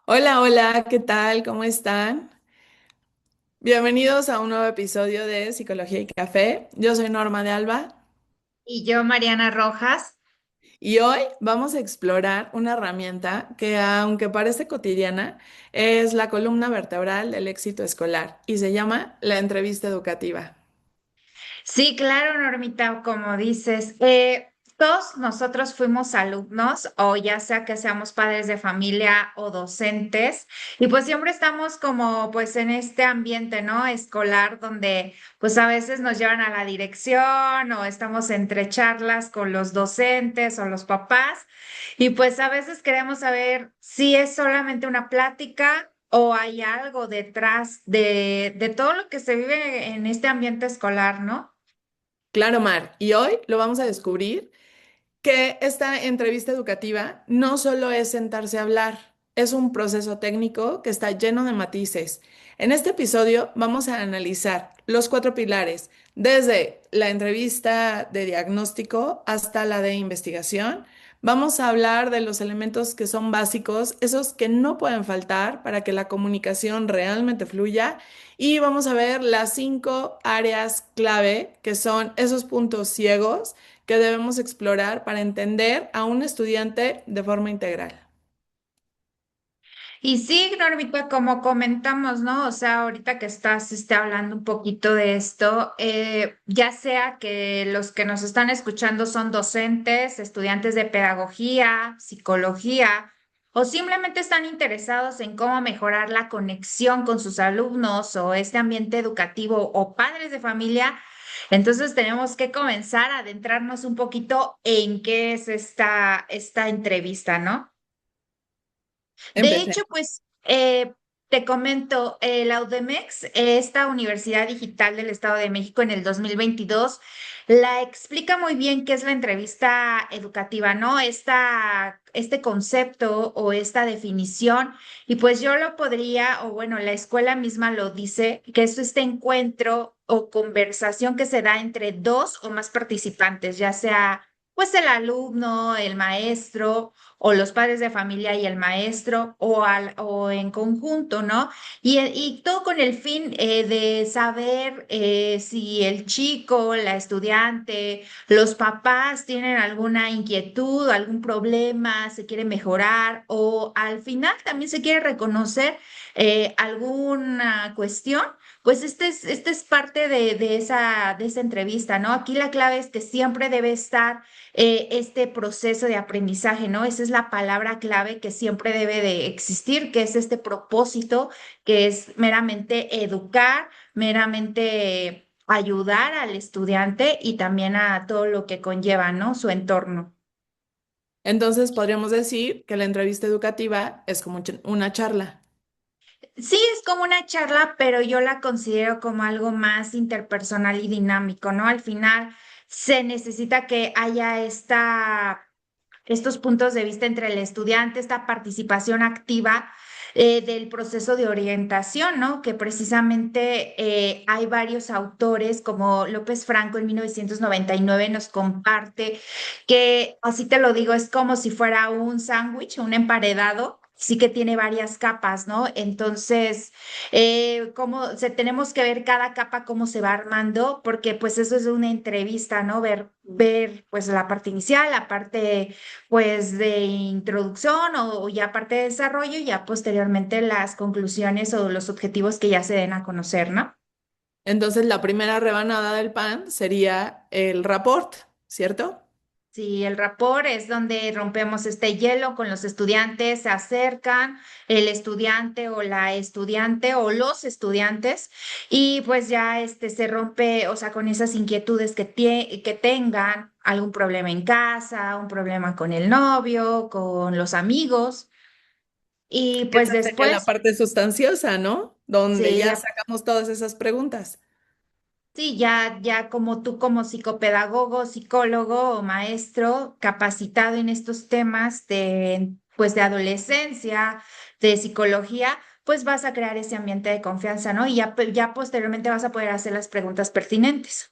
Hola, hola, ¿qué tal? ¿Cómo están? Bienvenidos a un nuevo episodio de Psicología y Café. Yo soy Norma de Alba Y yo, Mariana Rojas. y hoy vamos a explorar una herramienta que, aunque parece cotidiana, es la columna vertebral del éxito escolar y se llama la entrevista educativa. Sí, claro, Normita, como dices, todos nosotros fuimos alumnos o ya sea que seamos padres de familia o docentes y pues siempre estamos como pues en este ambiente, ¿no? Escolar donde pues a veces nos llevan a la dirección o estamos entre charlas con los docentes o los papás y pues a veces queremos saber si es solamente una plática. ¿O hay algo detrás de todo lo que se vive en este ambiente escolar, ¿no? Claro, Mar, y hoy lo vamos a descubrir que esta entrevista educativa no solo es sentarse a hablar, es un proceso técnico que está lleno de matices. En este episodio vamos a analizar los cuatro pilares, desde la entrevista de diagnóstico hasta la de investigación. Vamos a hablar de los elementos que son básicos, esos que no pueden faltar para que la comunicación realmente fluya. Y vamos a ver las cinco áreas clave, que son esos puntos ciegos que debemos explorar para entender a un estudiante de forma integral. Y sí, Normita, como comentamos, ¿no? O sea, ahorita que estás hablando un poquito de esto, ya sea que los que nos están escuchando son docentes, estudiantes de pedagogía, psicología, o simplemente están interesados en cómo mejorar la conexión con sus alumnos o este ambiente educativo o padres de familia, entonces tenemos que comenzar a adentrarnos un poquito en qué es esta entrevista, ¿no? De Empecé. hecho, pues te comento, la UDEMEX, esta Universidad Digital del Estado de México en el 2022, la explica muy bien qué es la entrevista educativa, ¿no? Este concepto o esta definición, y pues yo lo podría, o bueno, la escuela misma lo dice, que es este encuentro o conversación que se da entre dos o más participantes, ya sea pues el alumno, el maestro o los padres de familia y el maestro o en conjunto, ¿no? Y todo con el fin de saber si el chico, la estudiante, los papás tienen alguna inquietud, algún problema, se quiere mejorar o al final también se quiere reconocer alguna cuestión. Pues este es parte de esa entrevista, ¿no? Aquí la clave es que siempre debe estar este proceso de aprendizaje, ¿no? Esa es la palabra clave que siempre debe de existir, que es este propósito, que es meramente educar, meramente ayudar al estudiante y también a todo lo que conlleva, ¿no? Su entorno. Entonces podríamos decir que la entrevista educativa es como una charla. Sí, es como una charla, pero yo la considero como algo más interpersonal y dinámico, ¿no? Al final se necesita que haya estos puntos de vista entre el estudiante, esta participación activa del proceso de orientación, ¿no? Que precisamente hay varios autores, como López Franco en 1999 nos comparte que, así te lo digo, es como si fuera un sándwich, un emparedado. Sí que tiene varias capas, ¿no? Entonces, tenemos que ver cada capa cómo se va armando, porque pues eso es una entrevista, ¿no? Ver pues la parte inicial, la parte pues de introducción o ya parte de desarrollo y ya posteriormente las conclusiones o los objetivos que ya se den a conocer, ¿no? Entonces la primera rebanada del pan sería el rapport, ¿cierto? Sí, el rapport es donde rompemos este hielo con los estudiantes, se acercan el estudiante o la estudiante o los estudiantes y pues ya se rompe, o sea, con esas inquietudes que tengan, algún problema en casa, un problema con el novio, con los amigos y pues Esa sería la después, parte sustanciosa, ¿no? Donde sí, ya sacamos todas esas preguntas. sí, ya como tú como psicopedagogo, psicólogo o maestro capacitado en estos temas pues de adolescencia, de psicología, pues vas a crear ese ambiente de confianza, ¿no? Y ya posteriormente vas a poder hacer las preguntas pertinentes.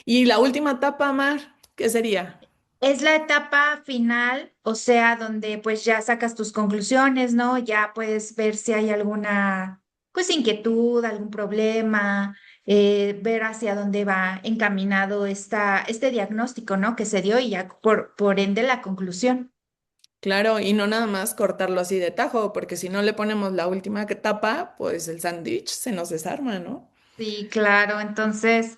Y la última etapa, Mar, ¿qué sería? Es la etapa final, o sea, donde pues ya sacas tus conclusiones, ¿no? Ya puedes ver si hay alguna, pues, inquietud, algún problema, ver hacia dónde va encaminado este diagnóstico, ¿no? Que se dio y ya por ende la conclusión. Claro, y no nada más cortarlo así de tajo, porque si no le ponemos la última etapa, pues el sándwich se nos desarma, ¿no? Sí, claro. Entonces,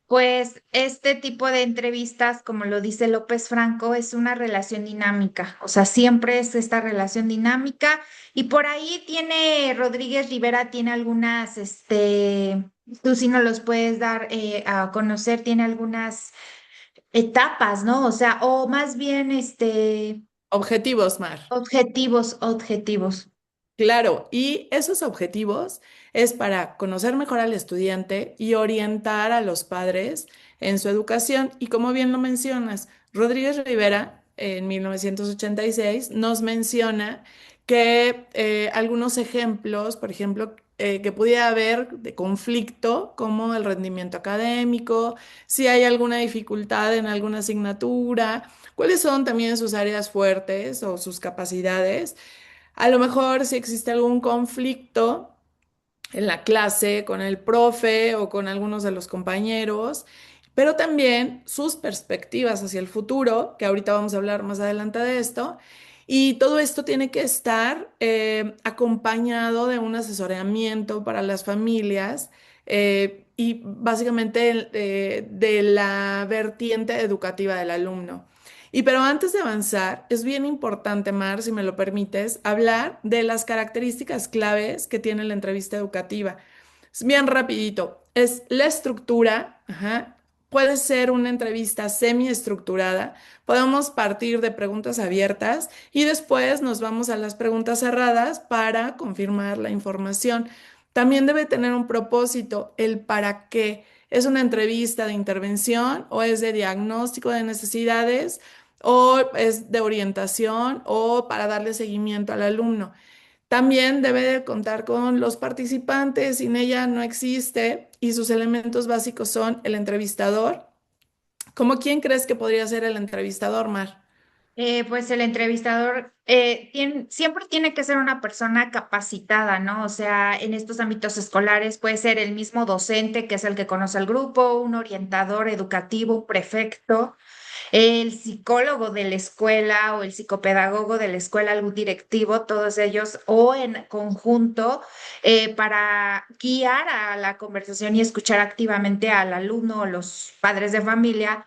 pues este tipo de entrevistas, como lo dice López Franco, es una relación dinámica, o sea, siempre es esta relación dinámica y por ahí tiene Rodríguez Rivera, tiene algunas, tú sí nos los puedes dar a conocer, tiene algunas etapas, ¿no? O sea, o más bien, Objetivos, Mar. objetivos. Claro, y esos objetivos es para conocer mejor al estudiante y orientar a los padres en su educación. Y como bien lo mencionas, Rodríguez Rivera en 1986 nos menciona que algunos ejemplos, por ejemplo, que pudiera haber de conflicto, como el rendimiento académico, si hay alguna dificultad en alguna asignatura, cuáles son también sus áreas fuertes o sus capacidades. A lo mejor si existe algún conflicto en la clase con el profe o con algunos de los compañeros, pero también sus perspectivas hacia el futuro, que ahorita vamos a hablar más adelante de esto. Y todo esto tiene que estar acompañado de un asesoramiento para las familias y básicamente de la vertiente educativa del alumno. Y pero antes de avanzar, es bien importante, Mar, si me lo permites, hablar de las características claves que tiene la entrevista educativa. Es bien rapidito. Es la estructura, ajá. Puede ser una entrevista semiestructurada. Podemos partir de preguntas abiertas y después nos vamos a las preguntas cerradas para confirmar la información. También debe tener un propósito, el para qué. ¿Es una entrevista de intervención o es de diagnóstico de necesidades o es de orientación o para darle seguimiento al alumno? También debe de contar con los participantes, sin ella no existe y sus elementos básicos son el entrevistador. ¿Cómo quién crees que podría ser el entrevistador, Mar? Pues el entrevistador siempre tiene que ser una persona capacitada, ¿no? O sea, en estos ámbitos escolares puede ser el mismo docente, que es el que conoce al grupo, un orientador educativo, un prefecto, el psicólogo de la escuela o el psicopedagogo de la escuela, algún directivo, todos ellos, o en conjunto, para guiar a la conversación y escuchar activamente al alumno o los padres de familia.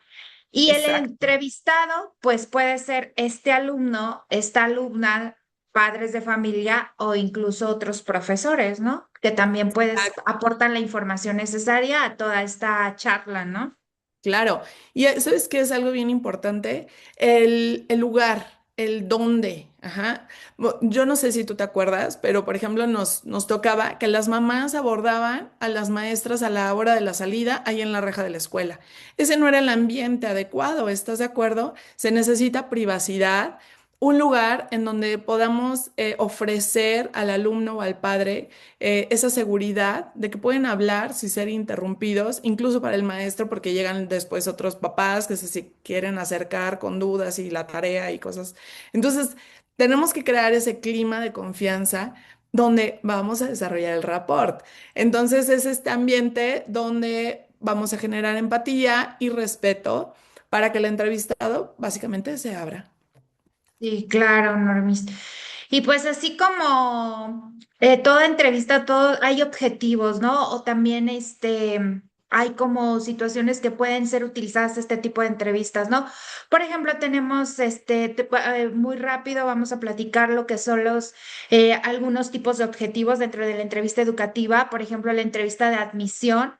Y el Exacto. entrevistado, pues puede ser este alumno, esta alumna, padres de familia o incluso otros profesores, ¿no? Que también puedes aportar la información necesaria a toda esta charla, ¿no? Claro, y ¿sabes qué es algo bien importante? El lugar, el dónde. Ajá. Yo no sé si tú te acuerdas, pero por ejemplo nos tocaba que las mamás abordaban a las maestras a la hora de la salida ahí en la reja de la escuela. Ese no era el ambiente adecuado, ¿estás de acuerdo? Se necesita privacidad, un lugar en donde podamos ofrecer al alumno o al padre esa seguridad de que pueden hablar sin ser interrumpidos, incluso para el maestro, porque llegan después otros papás que se quieren acercar con dudas y la tarea y cosas. Entonces, tenemos que crear ese clima de confianza donde vamos a desarrollar el rapport. Entonces, es este ambiente donde vamos a generar empatía y respeto para que el entrevistado básicamente se abra. Sí, claro, Normis. Y pues así como toda entrevista, todo hay objetivos, ¿no? O también hay como situaciones que pueden ser utilizadas este tipo de entrevistas, ¿no? Por ejemplo, tenemos muy rápido vamos a platicar lo que son los algunos tipos de objetivos dentro de la entrevista educativa, por ejemplo, la entrevista de admisión.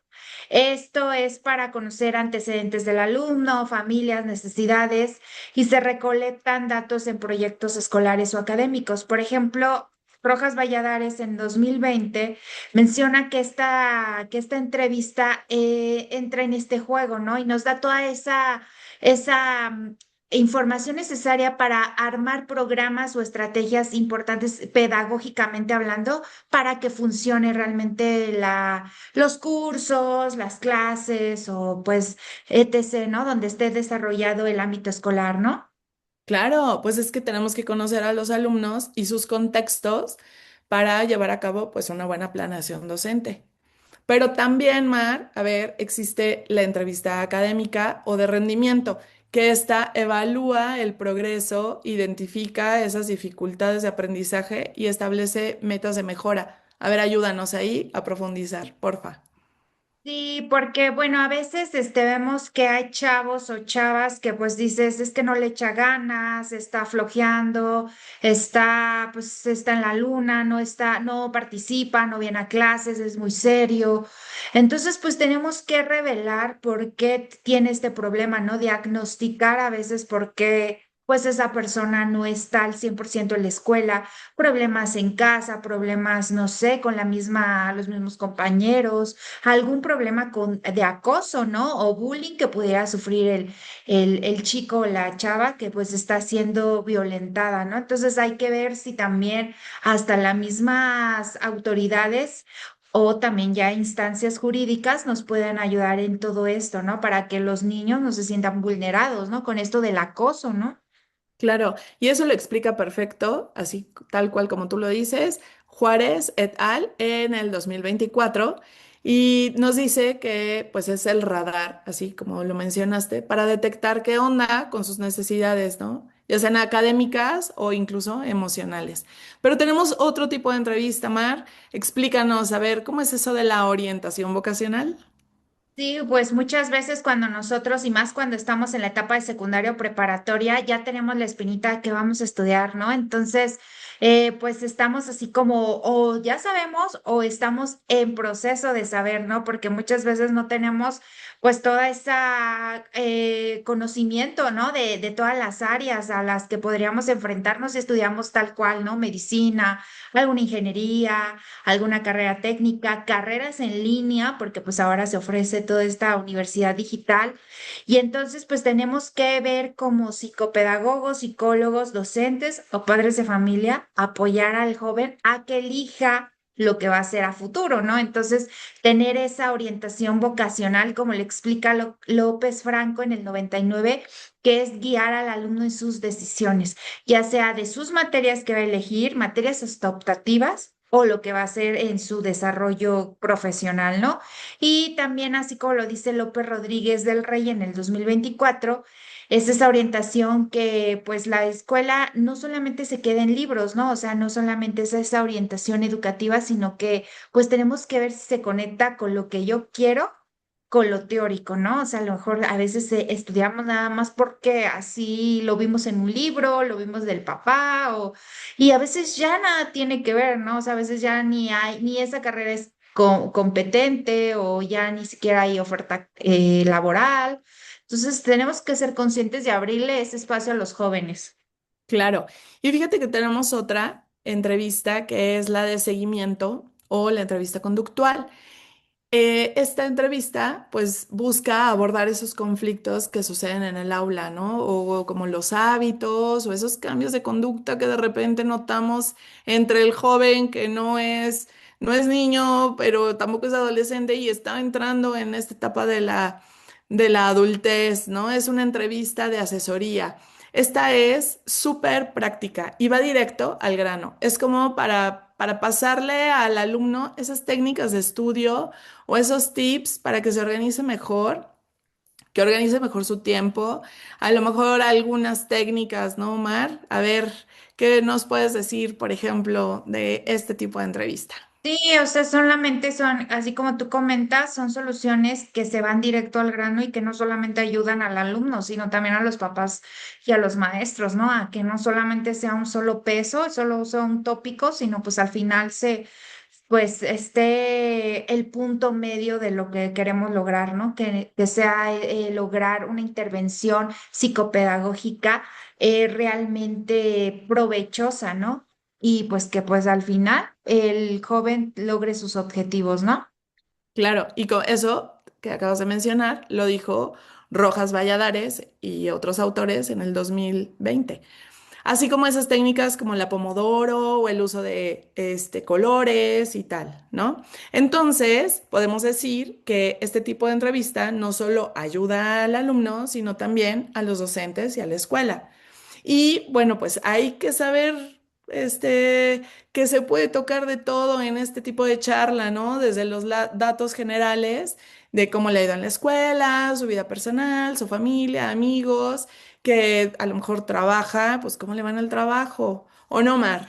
Esto es para conocer antecedentes del alumno, familias, necesidades y se recolectan datos en proyectos escolares o académicos. Por ejemplo, Rojas Valladares en 2020 menciona que esta entrevista entra en este juego, ¿no? Y nos da toda esa información necesaria para armar programas o estrategias importantes pedagógicamente hablando para que funcione realmente los cursos, las clases o pues etc., ¿no? Donde esté desarrollado el ámbito escolar, ¿no? Claro, pues es que tenemos que conocer a los alumnos y sus contextos para llevar a cabo pues una buena planeación docente. Pero también, Mar, a ver, existe la entrevista académica o de rendimiento, que esta evalúa el progreso, identifica esas dificultades de aprendizaje y establece metas de mejora. A ver, ayúdanos ahí a profundizar, porfa. Sí, porque bueno, a veces vemos que hay chavos o chavas que pues dices, es que no le echa ganas, está flojeando, está en la luna, no participa, no viene a clases, es muy serio. Entonces, pues tenemos que revelar por qué tiene este problema, ¿no? Diagnosticar a veces por qué pues esa persona no está al 100% en la escuela, problemas en casa, problemas, no sé, con los mismos compañeros, algún problema de acoso, ¿no? O bullying que pudiera sufrir el chico o la chava que pues está siendo violentada, ¿no? Entonces hay que ver si también hasta las mismas autoridades o también ya instancias jurídicas nos pueden ayudar en todo esto, ¿no? Para que los niños no se sientan vulnerados, ¿no? Con esto del acoso, ¿no? Claro, y eso lo explica perfecto, así tal cual como tú lo dices, Juárez et al. En el 2024 y nos dice que pues es el radar, así como lo mencionaste, para detectar qué onda con sus necesidades, ¿no? Ya sean académicas o incluso emocionales. Pero tenemos otro tipo de entrevista, Mar. Explícanos, a ver, ¿cómo es eso de la orientación vocacional? Sí, pues muchas veces cuando nosotros, y más cuando estamos en la etapa de secundaria o preparatoria, ya tenemos la espinita que vamos a estudiar, ¿no? Entonces, pues estamos así como, o ya sabemos, o estamos en proceso de saber, ¿no? Porque muchas veces no tenemos, pues, toda esa conocimiento, ¿no? De todas las áreas a las que podríamos enfrentarnos si estudiamos tal cual, ¿no? Medicina, alguna ingeniería, alguna carrera técnica, carreras en línea, porque pues ahora se ofrece toda esta universidad digital. Y entonces pues tenemos que ver como psicopedagogos, psicólogos, docentes o padres de familia, apoyar al joven a que elija lo que va a hacer a futuro, ¿no? Entonces, tener esa orientación vocacional, como le explica López Franco en el 99, que es guiar al alumno en sus decisiones, ya sea de sus materias que va a elegir, materias hasta optativas, o lo que va a hacer en su desarrollo profesional, ¿no? Y también, así como lo dice López Rodríguez del Rey en el 2024, es esa orientación que pues la escuela no solamente se queda en libros, ¿no? O sea, no solamente es esa orientación educativa, sino que pues tenemos que ver si se conecta con lo que yo quiero, con lo teórico, ¿no? O sea, a lo mejor a veces estudiamos nada más porque así lo vimos en un libro, lo vimos del papá, y a veces ya nada tiene que ver, ¿no? O sea, a veces ya ni esa carrera es competente o ya ni siquiera hay oferta laboral. Entonces, tenemos que ser conscientes de abrirle ese espacio a los jóvenes. Claro. Y fíjate que tenemos otra entrevista que es la de seguimiento o la entrevista conductual. Esta entrevista, pues, busca abordar esos conflictos que suceden en el aula, ¿no? O como los hábitos o esos cambios de conducta que de repente notamos entre el joven que no es niño, pero tampoco es adolescente y está entrando en esta etapa de la adultez, ¿no? Es una entrevista de asesoría. Esta es súper práctica y va directo al grano. Es como para pasarle al alumno esas técnicas de estudio o esos tips para que se organice mejor, que organice mejor su tiempo, a lo mejor algunas técnicas, ¿no, Omar? A ver, ¿qué nos puedes decir, por ejemplo, de este tipo de entrevista? Sí, o sea, son, así como tú comentas, son soluciones que se van directo al grano y que no solamente ayudan al alumno, sino también a los papás y a los maestros, ¿no? A que no solamente sea un solo peso, solo sea un tópico, sino pues al final pues esté el punto medio de lo que queremos lograr, ¿no? Que sea lograr una intervención psicopedagógica realmente provechosa, ¿no? Y pues que pues al final el joven logre sus objetivos, ¿no? Claro, y con eso que acabas de mencionar, lo dijo Rojas Valladares y otros autores en el 2020. Así como esas técnicas como la pomodoro o el uso de colores y tal, ¿no? Entonces, podemos decir que este tipo de entrevista no solo ayuda al alumno, sino también a los docentes y a la escuela. Y bueno, pues hay que saber que se puede tocar de todo en este tipo de charla, ¿no? Desde los datos generales de cómo le ha ido en la escuela, su vida personal, su familia, amigos, que a lo mejor trabaja, pues cómo le va en el trabajo, ¿o no, Mar?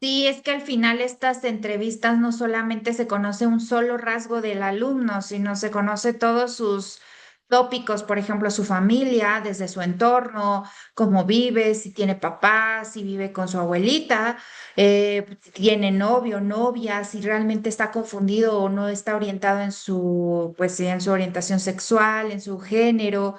Sí, es que al final estas entrevistas no solamente se conoce un solo rasgo del alumno, sino se conoce todos sus tópicos, por ejemplo, su familia, desde su entorno, cómo vive, si tiene papá, si vive con su abuelita, si tiene novio, novia, si realmente está confundido o no está orientado en su, pues, sí, en su orientación sexual, en su género,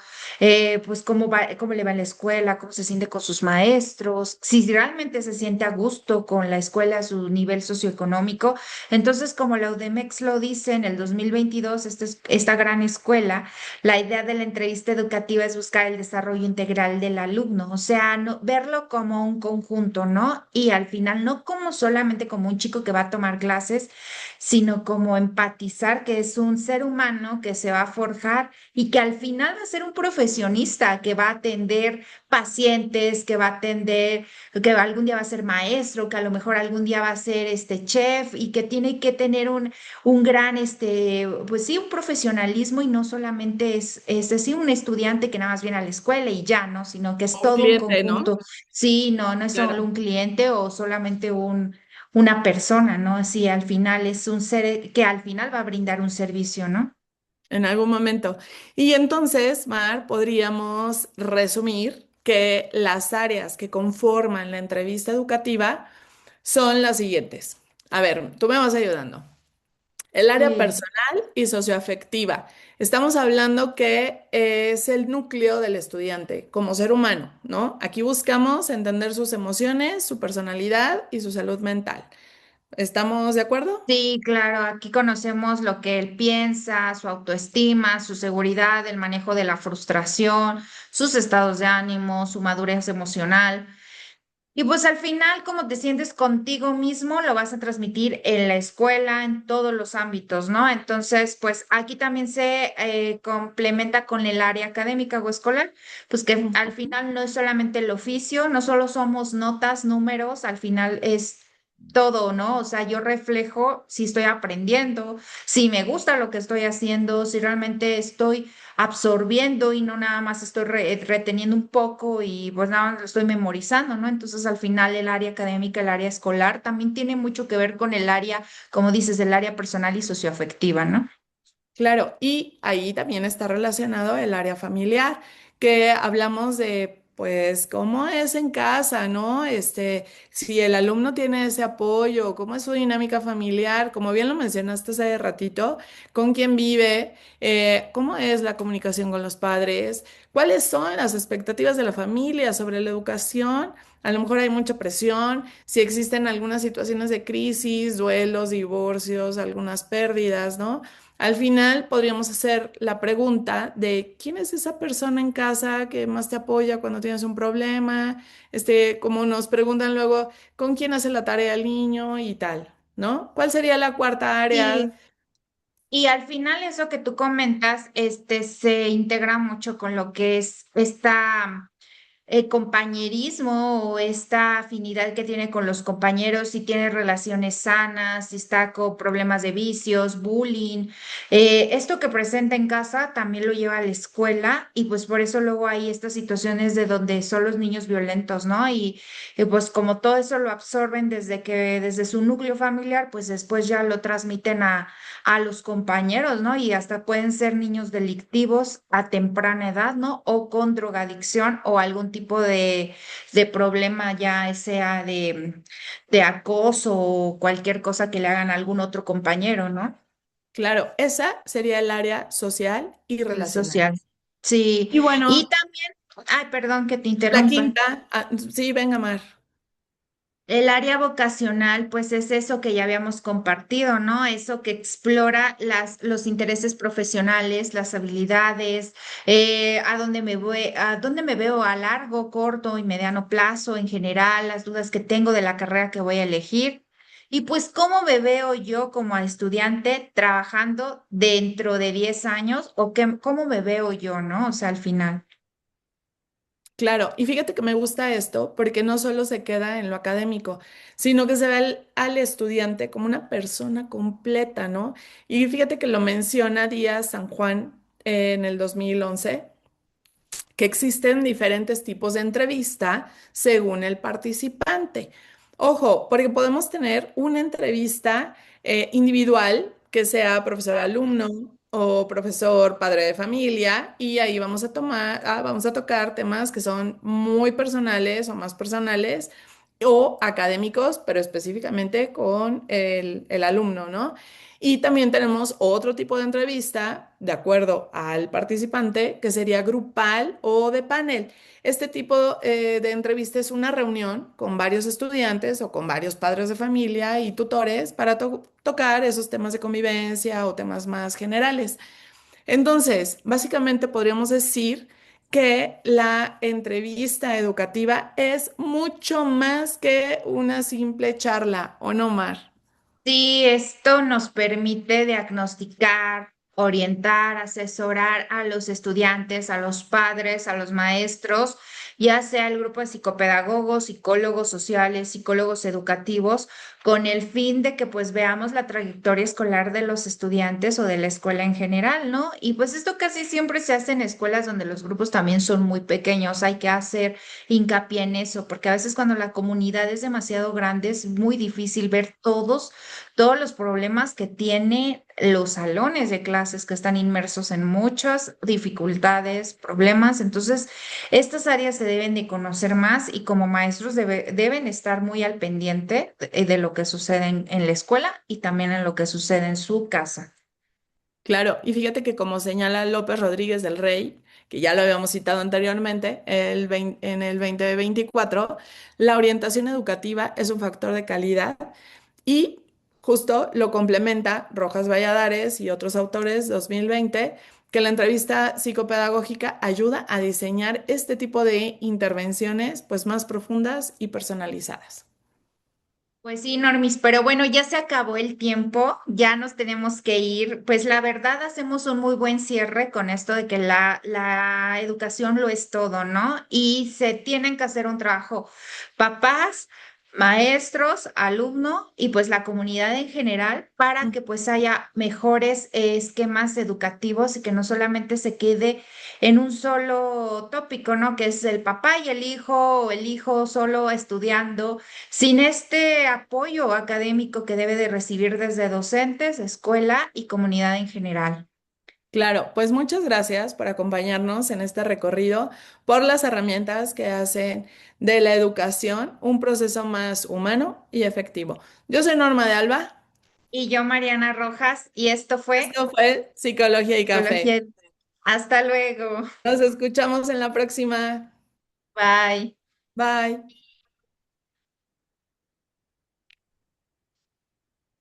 pues cómo va, cómo le va en la escuela, cómo se siente con sus maestros, si realmente se siente a gusto con la escuela, su nivel socioeconómico. Entonces, como la UDEMEX lo dice en el 2022, esta gran escuela, la idea de la entrevista educativa es buscar el desarrollo integral del alumno, o sea, verlo como un conjunto, ¿no? Y al final, no como solamente como un chico que va a tomar clases, sino como empatizar que es un ser humano que se va a forjar y que al final va a ser un profesionista que va a atender pacientes, que va a atender, que algún día va a ser maestro, que a lo mejor algún día va a ser chef y que tiene que tener un gran, pues sí, un profesionalismo y no solamente es decir, un estudiante que nada más viene a la escuela y ya, ¿no? Sino que es Un todo un cliente, ¿no? conjunto. Sí, no, no es solo Claro, un cliente o solamente una persona, ¿no? Sí, al final es un ser que al final va a brindar un servicio, ¿no? en algún momento. Y entonces, Mar, podríamos resumir que las áreas que conforman la entrevista educativa son las siguientes. A ver, tú me vas ayudando. El área Sí. personal y socioafectiva. Estamos hablando que es el núcleo del estudiante como ser humano, ¿no? Aquí buscamos entender sus emociones, su personalidad y su salud mental. ¿Estamos de acuerdo? Sí, claro, aquí conocemos lo que él piensa, su autoestima, su seguridad, el manejo de la frustración, sus estados de ánimo, su madurez emocional. Y pues al final, cómo te sientes contigo mismo, lo vas a transmitir en la escuela, en todos los ámbitos, ¿no? Entonces, pues aquí también se complementa con el área académica o escolar, pues que al Ujú. final no es solamente el oficio, no solo somos notas, números, al final es todo, ¿no? O sea, yo reflejo si estoy aprendiendo, si me gusta lo que estoy haciendo, si realmente estoy absorbiendo y no nada más estoy reteniendo un poco y pues nada más lo estoy memorizando, ¿no? Entonces al final el área académica, el área escolar también tiene mucho que ver con el área, como dices, el área personal y socioafectiva, ¿no? Claro, y ahí también está relacionado el área familiar, que hablamos de, pues, cómo es en casa, ¿no? Si el alumno tiene ese apoyo, cómo es su dinámica familiar, como bien lo mencionaste hace ratito, con quién vive, cómo es la comunicación con los padres, cuáles son las expectativas de la familia sobre la educación. A lo mejor hay mucha presión, si existen algunas situaciones de crisis, duelos, divorcios, algunas pérdidas, ¿no? Al final podríamos hacer la pregunta de quién es esa persona en casa que más te apoya cuando tienes un problema, como nos preguntan luego, ¿con quién hace la tarea el niño y tal? ¿No? ¿Cuál sería la cuarta área? Sí, y al final eso que tú comentas, se integra mucho con lo que es esta compañerismo o esta afinidad que tiene con los compañeros, si tiene relaciones sanas, si está con problemas de vicios, bullying. Esto que presenta en casa también lo lleva a la escuela y pues por eso luego hay estas situaciones de donde son los niños violentos, ¿no? Y pues como todo eso lo absorben desde su núcleo familiar, pues después ya lo transmiten a los compañeros, ¿no? Y hasta pueden ser niños delictivos a temprana edad, ¿no? O con drogadicción o algún tipo de problema, ya sea de acoso o cualquier cosa que le hagan a algún otro compañero, ¿no? Claro, esa sería el área social y relacional. Social. Sí. Y Y bueno, también, ay, perdón que te la interrumpa. quinta, sí, venga, Mar. El área vocacional, pues es eso que ya habíamos compartido, ¿no? Eso que explora los intereses profesionales, las habilidades, a dónde me voy, a dónde me veo a largo, corto y mediano plazo en general, las dudas que tengo de la carrera que voy a elegir. Y pues cómo me veo yo como estudiante trabajando dentro de 10 años o cómo me veo yo, ¿no? O sea, al final. Claro, y fíjate que me gusta esto porque no solo se queda en lo académico, sino que se ve al estudiante como una persona completa, ¿no? Y fíjate que lo menciona Díaz San Juan en el 2011 que existen diferentes tipos de entrevista según el participante. Ojo, porque podemos tener una entrevista individual que sea profesor-alumno o profesor padre de familia y ahí vamos a tocar temas que son muy personales o más personales o académicos, pero específicamente con el alumno, ¿no? Y también tenemos otro tipo de entrevista, de acuerdo al participante, que sería grupal o de panel. Este tipo de entrevista es una reunión con varios estudiantes o con varios padres de familia y tutores para tocar esos temas de convivencia o temas más generales. Entonces, básicamente podríamos decir que la entrevista educativa es mucho más que una simple charla, ¿o no, Mar? Sí, esto nos permite diagnosticar, orientar, asesorar a los estudiantes, a los padres, a los maestros, ya sea el grupo de psicopedagogos, psicólogos sociales, psicólogos educativos, con el fin de que pues veamos la trayectoria escolar de los estudiantes o de la escuela en general, ¿no? Y pues esto casi siempre se hace en escuelas donde los grupos también son muy pequeños, hay que hacer hincapié en eso, porque a veces cuando la comunidad es demasiado grande es muy difícil ver todos los problemas que tiene los salones de clases que están inmersos en muchas dificultades, problemas. Entonces, estas áreas se deben de conocer más y como maestros deben estar muy al pendiente de lo que sucede en la escuela y también en lo que sucede en su casa. Claro, y fíjate que como señala López Rodríguez del Rey, que ya lo habíamos citado anteriormente, en el 2024, la orientación educativa es un factor de calidad y justo lo complementa Rojas Valladares y otros autores 2020, que la entrevista psicopedagógica ayuda a diseñar este tipo de intervenciones pues más profundas y personalizadas. Pues sí, Normis, pero bueno, ya se acabó el tiempo, ya nos tenemos que ir. Pues la verdad hacemos un muy buen cierre con esto de que la educación lo es todo, ¿no? Y se tienen que hacer un trabajo, papás, maestros, alumno y pues la comunidad en general para que pues haya mejores esquemas educativos y que no solamente se quede en un solo tópico, ¿no? Que es el papá y el hijo o el hijo solo estudiando sin este apoyo académico que debe de recibir desde docentes, escuela y comunidad en general. Claro, pues muchas gracias por acompañarnos en este recorrido por las herramientas que hacen de la educación un proceso más humano y efectivo. Yo soy Norma de Alba. Y yo, Mariana Rojas, y esto fue Esto fue Psicología y Café. Psicología. Hasta luego. Nos escuchamos en la próxima. Bye. Bye.